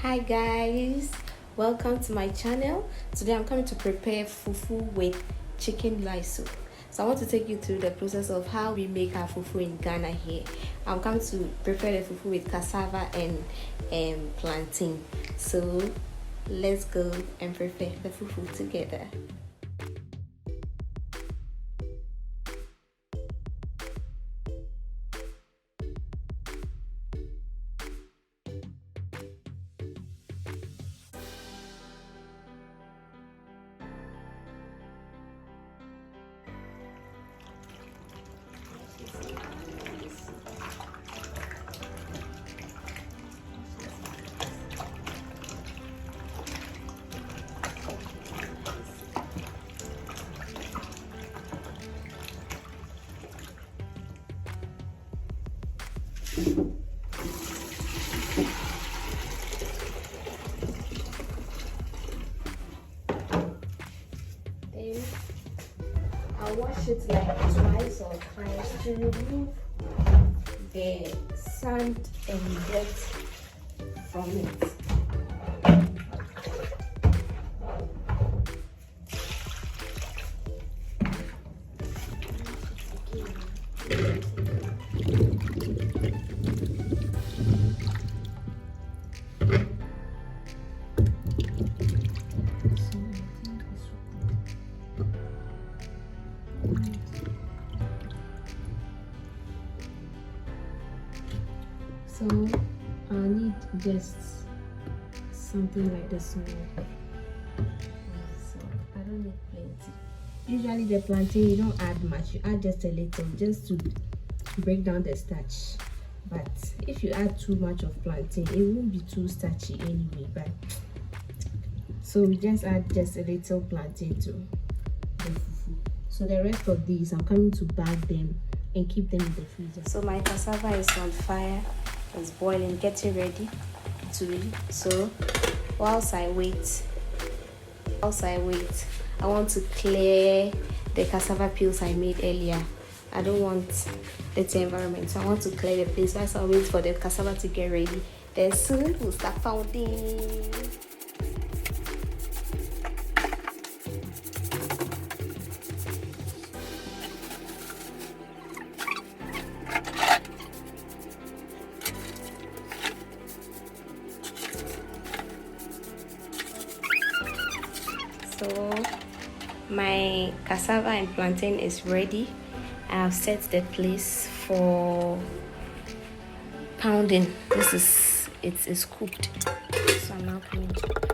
Hi guys, welcome to my channel. Today I'm coming to prepare fufu with chicken light soup. So I want to take you through the process of how we make our fufu in Ghana here. I'm coming to prepare the fufu with cassava and plantain. So let's go and prepare the fufu together. Then I'll wash it like twice or thrice to remove the sand and dirt from it. So I need just something like this one. So I don't need plenty. Usually the plantain you don't add much, you add just a little just to break down the starch. But if you add too much of plantain, it won't be too starchy anyway. But so we just add just a little plantain to the fufu. So the rest of these I'm coming to bag them and keep them in the freezer. So my cassava is on fire. It's boiling, getting ready to eat. So whilst I wait, I want to clear the cassava peels I made earlier. I don't want dirty environment, so I want to clear the place. Whilst I wait for the cassava to get ready, then soon we'll start pounding. So my cassava and plantain is ready. I have set the place for pounding. This is it is cooked. So I'm now going to